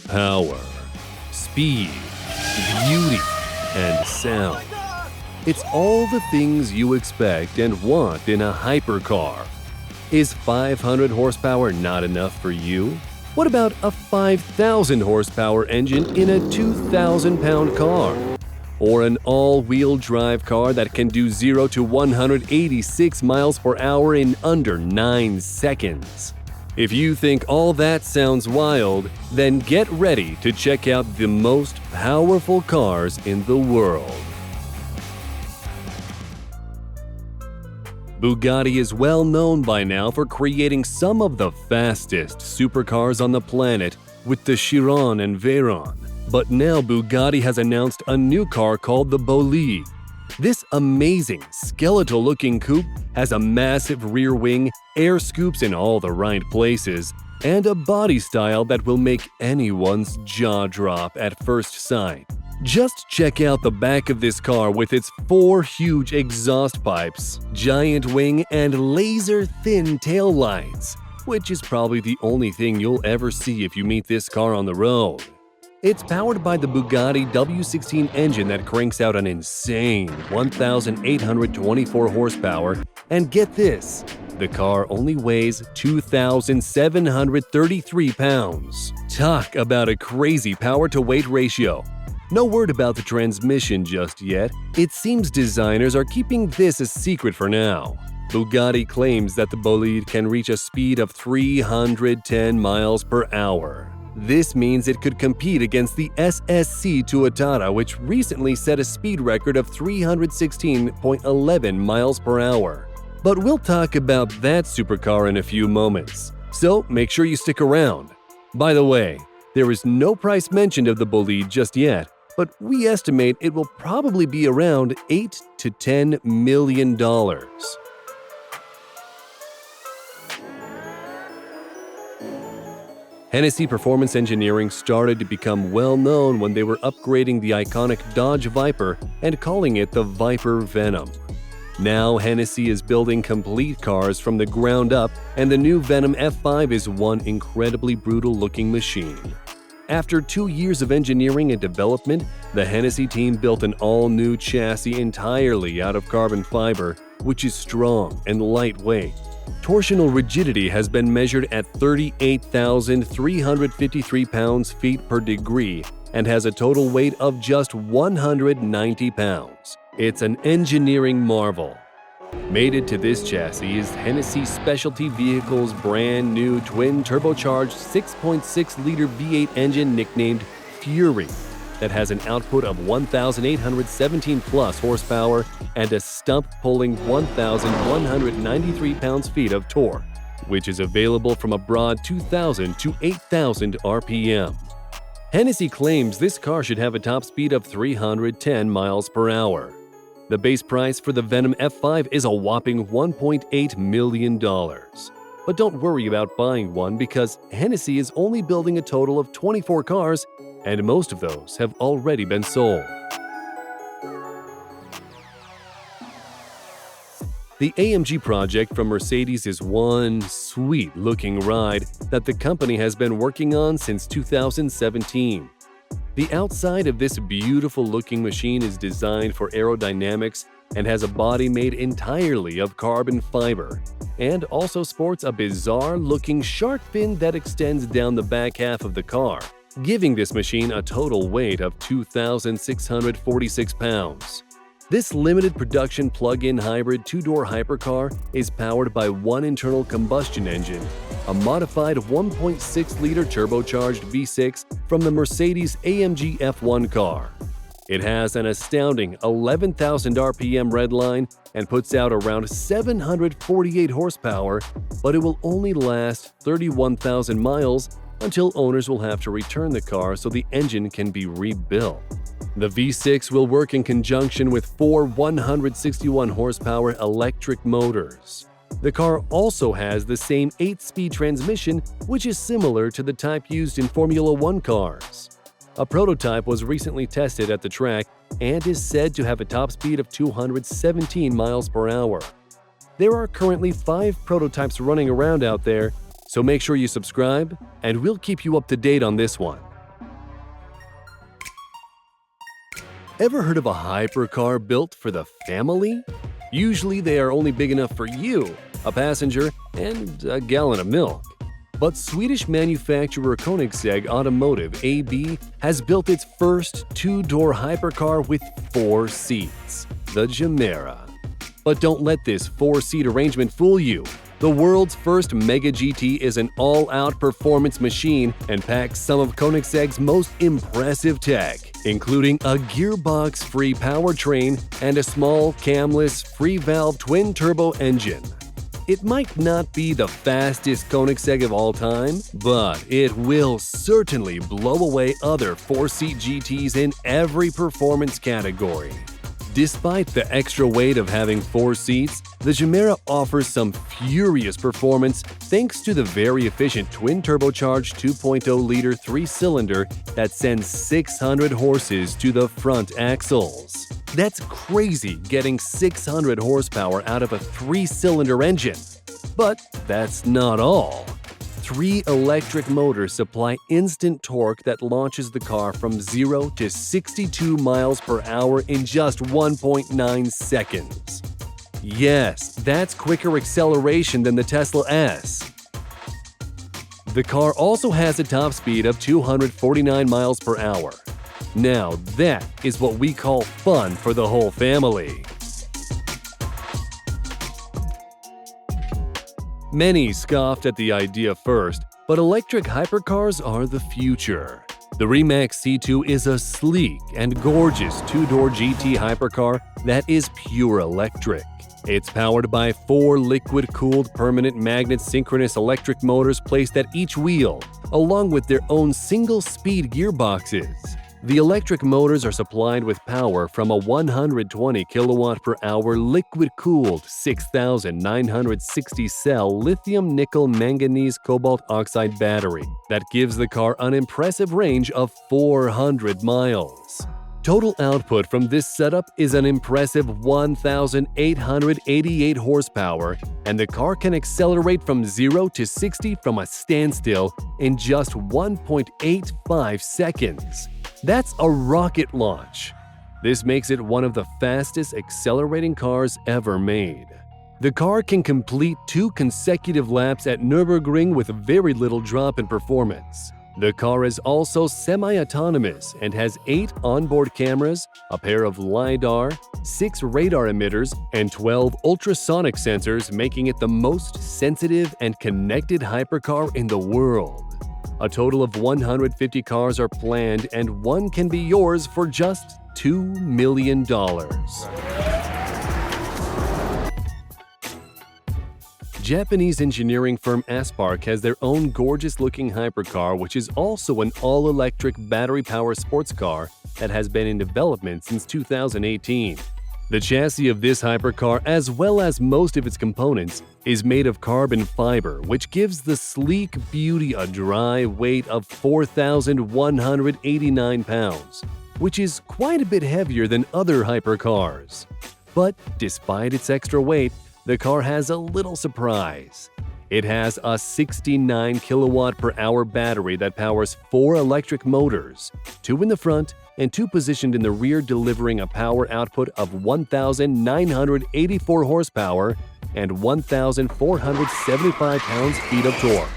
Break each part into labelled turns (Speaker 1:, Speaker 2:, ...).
Speaker 1: power, speed, beauty, and sound. It's all the things you expect and want in a hypercar. Is 500 horsepower not enough for you? What about a 5,000 horsepower engine in a 2,000-pound car? Or an all-wheel drive car that can do 0 to 186 miles per hour in under 9 seconds? If you think all that sounds wild, then get ready to check out the most powerful cars in the world. Bugatti is well known by now for creating some of the fastest supercars on the planet with the Chiron and Veyron. But now Bugatti has announced a new car called the Bolide. This amazing, skeletal-looking coupe has a massive rear wing, air scoops in all the right places, and a body style that will make anyone's jaw drop at first sight. Just check out the back of this car with its 4 huge exhaust pipes, giant wing, and laser-thin taillights, which is probably the only thing you'll ever see if you meet this car on the road. It's powered by the Bugatti W16 engine that cranks out an insane 1,824 horsepower, and get this, the car only weighs 2,733 pounds. Talk about a crazy power-to-weight ratio. No word about the transmission just yet. It seems designers are keeping this a secret for now. Bugatti claims that the Bolide can reach a speed of 310 miles per hour. This means it could compete against the SSC Tuatara, which recently set a speed record of 316.11 miles per hour. But we'll talk about that supercar in a few moments, so make sure you stick around. By the way, there is no price mentioned of the Bolide just yet, but we estimate it will probably be around $8 to $10 million. Hennessy Performance Engineering started to become well known when they were upgrading the iconic Dodge Viper and calling it the Viper Venom. Now Hennessy is building complete cars from the ground up, and the new Venom F5 is one incredibly brutal-looking machine. After 2 years of engineering and development, the Hennessy team built an all-new chassis entirely out of carbon fiber, which is strong and lightweight. Torsional rigidity has been measured at 38,353 pounds-feet per degree and has a total weight of just 190 pounds. It's an engineering marvel. Mated to this chassis is Hennessy Specialty Vehicles' brand new twin-turbocharged 6.6-liter V8 engine nicknamed Fury that has an output of 1,817-plus horsepower and a stump-pulling 1,193 pounds-feet of torque, which is available from a broad 2,000 to 8,000 RPM. Hennessy claims this car should have a top speed of 310 miles per hour. The base price for the Venom F5 is a whopping $1.8 million. But don't worry about buying one because Hennessy is only building a total of 24 cars, and most of those have already been sold. The AMG project from Mercedes is one sweet-looking ride that the company has been working on since 2017. The outside of this beautiful-looking machine is designed for aerodynamics and has a body made entirely of carbon fiber, and also sports a bizarre-looking shark fin that extends down the back half of the car, giving this machine a total weight of 2,646 pounds. This limited production plug-in hybrid two-door hypercar is powered by one internal combustion engine, a modified 1.6-liter turbocharged V6 from the Mercedes-AMG F1 car. It has an astounding 11,000 RPM redline and puts out around 748 horsepower, but it will only last 31,000 miles until owners will have to return the car so the engine can be rebuilt. The V6 will work in conjunction with 4 161 horsepower electric motors. The car also has the same 8-speed transmission, which is similar to the type used in Formula One cars. A prototype was recently tested at the track and is said to have a top speed of 217 miles per hour. There are currently 5 prototypes running around out there, so make sure you subscribe and we'll keep you up to date on this one. Ever heard of a hypercar built for the family? Usually they are only big enough for you, a passenger, and a gallon of milk. But Swedish manufacturer Koenigsegg Automotive AB has built its first two-door hypercar with 4 seats, the Gemera. But don't let this 4-seat arrangement fool you. The world's first Mega GT is an all-out performance machine and packs some of Koenigsegg's most impressive tech, including a gearbox-free powertrain and a small, camless, free-valve twin-turbo engine. It might not be the fastest Koenigsegg of all time, but it will certainly blow away other 4-seat GTs in every performance category. Despite the extra weight of having 4 seats, the Gemera offers some furious performance thanks to the very efficient twin-turbocharged 2.0-liter 3-cylinder that sends 600 horses to the front axles. That's crazy getting 600 horsepower out of a 3-cylinder engine. But that's not all. 3 electric motors supply instant torque that launches the car from 0 to 62 miles per hour in just 1.9 seconds. Yes, that's quicker acceleration than the Tesla S. The car also has a top speed of 249 miles per hour. Now that is what we call fun for the whole family. Many scoffed at the idea first, but electric hypercars are the future. The Rimac C2 is a sleek and gorgeous 2-door GT hypercar that is pure electric. It's powered by 4 liquid-cooled permanent magnet synchronous electric motors placed at each wheel, along with their own single-speed gearboxes. The electric motors are supplied with power from a 120 kWh liquid-cooled 6,960-cell lithium-nickel-manganese-cobalt oxide battery that gives the car an impressive range of 400 miles. Total output from this setup is an impressive 1,888 horsepower, and the car can accelerate from 0 to 60 from a standstill in just 1.85 seconds. That's a rocket launch. This makes it one of the fastest accelerating cars ever made. The car can complete 2 consecutive laps at Nürburgring with very little drop in performance. The car is also semi-autonomous and has 8 onboard cameras, a pair of LiDAR, 6 radar emitters, and 12 ultrasonic sensors, making it the most sensitive and connected hypercar in the world. A total of 150 cars are planned, and one can be yours for just $2 million. Japanese engineering firm Aspark has their own gorgeous-looking hypercar, which is also an all-electric battery-powered sports car that has been in development since 2018. The chassis of this hypercar, as well as most of its components, is made of carbon fiber, which gives the sleek beauty a dry weight of 4,189 pounds, which is quite a bit heavier than other hypercars. But despite its extra weight, the car has a little surprise. It has a 69 kilowatt-per-hour battery that powers 4 electric motors, 2 in the front and 2 positioned in the rear, delivering a power output of 1,984 horsepower and 1,475 pounds-feet of torque.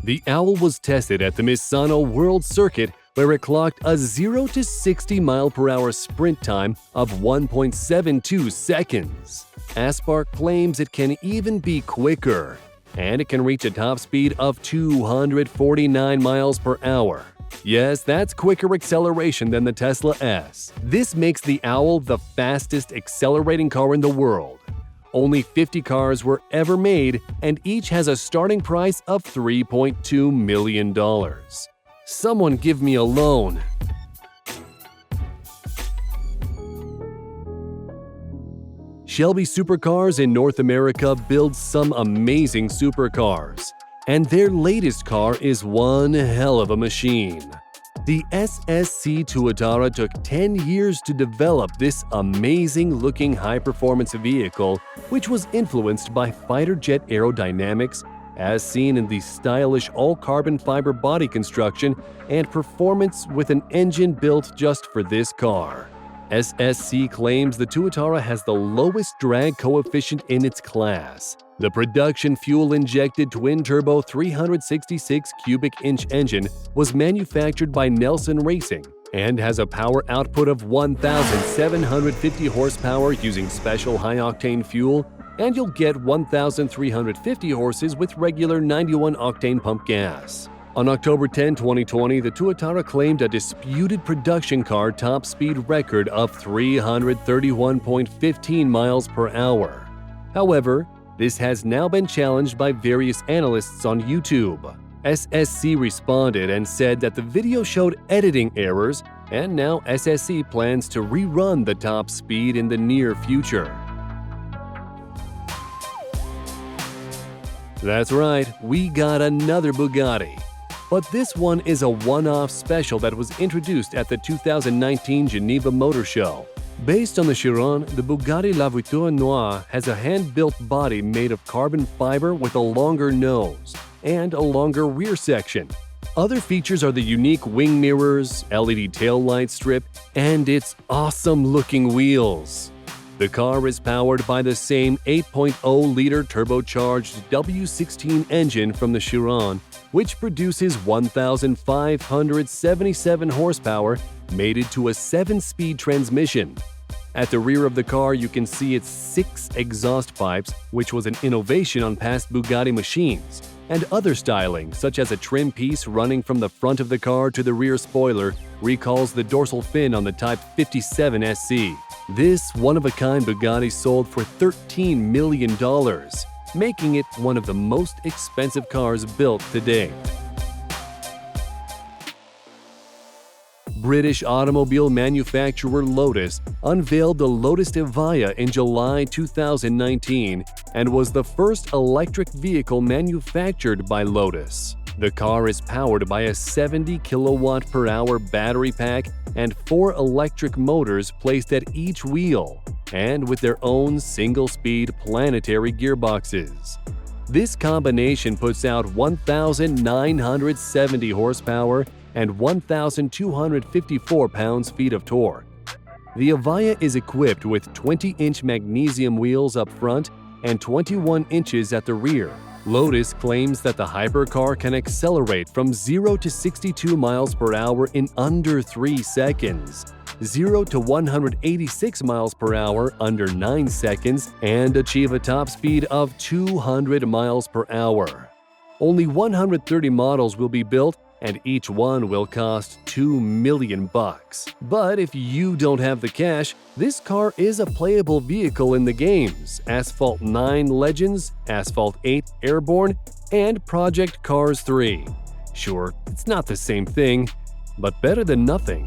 Speaker 1: The Owl was tested at the Misano World Circuit, where it clocked a 0 to 60 mile-per-hour sprint time of 1.72 seconds. Aspark claims it can even be quicker, and it can reach a top speed of 249 miles per hour. Yes, that's quicker acceleration than the Tesla S. This makes the Owl the fastest accelerating car in the world. Only 50 cars were ever made, and each has a starting price of $3.2 million. Someone give me a loan. Shelby Supercars in North America builds some amazing supercars, and their latest car is one hell of a machine. The SSC Tuatara took 10 years to develop this amazing-looking high-performance vehicle, which was influenced by fighter jet aerodynamics, as seen in the stylish all-carbon fiber body construction and performance with an engine built just for this car. SSC claims the Tuatara has the lowest drag coefficient in its class. The production fuel-injected twin-turbo 366 cubic inch engine was manufactured by Nelson Racing and has a power output of 1,750 horsepower using special high-octane fuel, and you'll get 1,350 horses with regular 91-octane pump gas. On October 10, 2020, the Tuatara claimed a disputed production car top speed record of 331.15 miles per hour. However, this has now been challenged by various analysts on YouTube. SSC responded and said that the video showed editing errors, and now SSC plans to rerun the top speed in the near future. That's right, we got another Bugatti. But this one is a one-off special that was introduced at the 2019 Geneva Motor Show. Based on the Chiron, the Bugatti La Voiture Noire has a hand-built body made of carbon fiber with a longer nose and a longer rear section. Other features are the unique wing mirrors, LED taillight strip, and its awesome-looking wheels. The car is powered by the same 8.0-liter turbocharged W16 engine from the Chiron, which produces 1,577 horsepower mated to a 7-speed transmission. At the rear of the car, you can see its 6 exhaust pipes, which was an innovation on past Bugatti machines, and other styling, such as a trim piece running from the front of the car to the rear spoiler, recalls the dorsal fin on the Type 57 SC. This one-of-a-kind Bugatti sold for $13 million, making it one of the most expensive cars built to date. British automobile manufacturer Lotus unveiled the Lotus Evija in July 2019 and was the first electric vehicle manufactured by Lotus. The car is powered by a 70 kilowatt-per-hour battery pack and 4 electric motors placed at each wheel, and with their own single-speed planetary gearboxes. This combination puts out 1,970 horsepower and 1,254 pounds-feet of torque. The Evija is equipped with 20-inch magnesium wheels up front and 21 inches at the rear. Lotus claims that the hypercar can accelerate from 0 to 62 miles per hour in under 3 seconds, 0 to 186 miles per hour under 9 seconds, and achieve a top speed of 200 miles per hour. Only 130 models will be built, and each one will cost $2 million. But if you don't have the cash, this car is a playable vehicle in the games Asphalt 9 Legends, Asphalt 8 Airborne, and Project Cars 3. Sure, it's not the same thing, but better than nothing.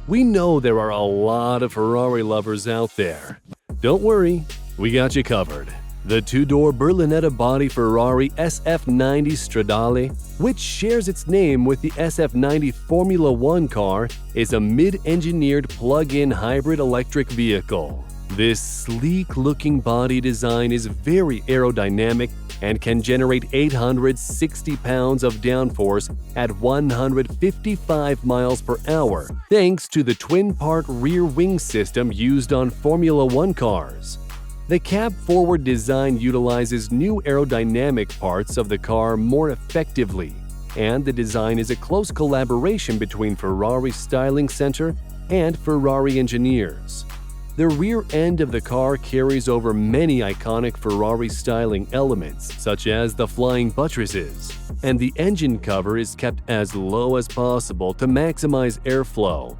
Speaker 1: We know there are a lot of Ferrari lovers out there. Don't worry, we got you covered. The two-door Berlinetta body Ferrari SF90 Stradale, which shares its name with the SF90 Formula One car, is a mid-engineered plug-in hybrid electric vehicle. This sleek-looking body design is very aerodynamic and can generate 860 pounds of downforce at 155 miles per hour, thanks to the twin-part rear wing system used on Formula One cars. The cab-forward design utilizes new aerodynamic parts of the car more effectively, and the design is a close collaboration between Ferrari's styling center and Ferrari engineers. The rear end of the car carries over many iconic Ferrari styling elements, such as the flying buttresses, and the engine cover is kept as low as possible to maximize airflow.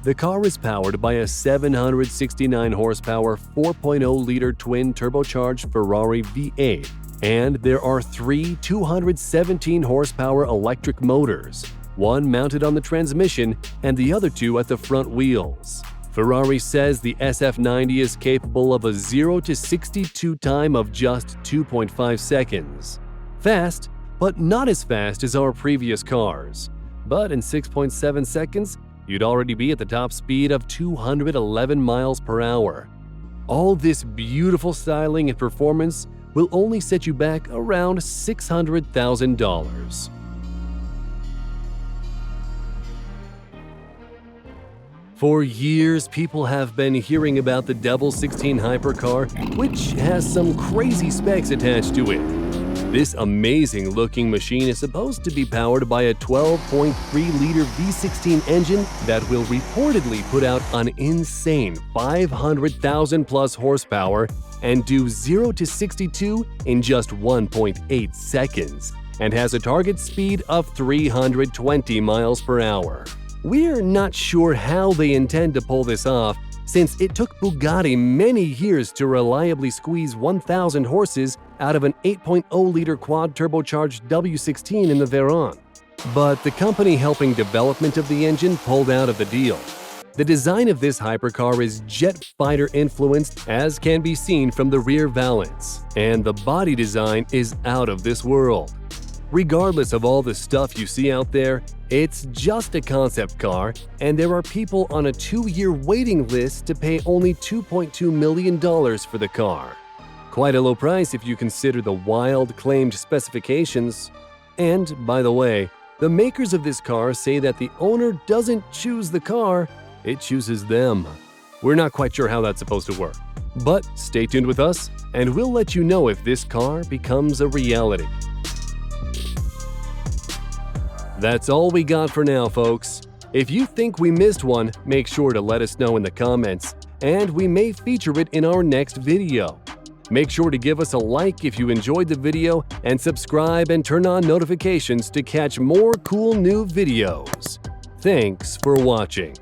Speaker 1: The car is powered by a 769 horsepower 4.0-liter twin turbocharged Ferrari V8, and there are 3 217 horsepower electric motors, one mounted on the transmission and the other 2 at the front wheels. Ferrari says the SF90 is capable of a 0 to 62 time of just 2.5 seconds. Fast, but not as fast as our previous cars. But in 6.7 seconds, you'd already be at the top speed of 211 miles per hour. All this beautiful styling and performance will only set you back around $600,000. For years, people have been hearing about the Double 16 hypercar, which has some crazy specs attached to it. This amazing-looking machine is supposed to be powered by a 12.3-liter V16 engine that will reportedly put out an insane 500,000-plus horsepower and do 0 to 62 in just 1.8 seconds, and has a target speed of 320 miles per hour. We're not sure how they intend to pull this off, since it took Bugatti many years to reliably squeeze 1,000 horses out of an 8.0-liter quad-turbocharged W16 in the Veyron. But the company helping development of the engine pulled out of the deal. The design of this hypercar is jet fighter influenced, as can be seen from the rear valance, and the body design is out of this world. Regardless of all the stuff you see out there, it's just a concept car, and there are people on a 2-year waiting list to pay only $2.2 million for the car. Quite a low price if you consider the wild claimed specifications. And, by the way, the makers of this car say that the owner doesn't choose the car, it chooses them. We're not quite sure how that's supposed to work. But stay tuned with us, and we'll let you know if this car becomes a reality. That's all we got for now, folks. If you think we missed one, make sure to let us know in the comments, and we may feature it in our next video. Make sure to give us a like if you enjoyed the video, and subscribe and turn on notifications to catch more cool new videos. Thanks for watching.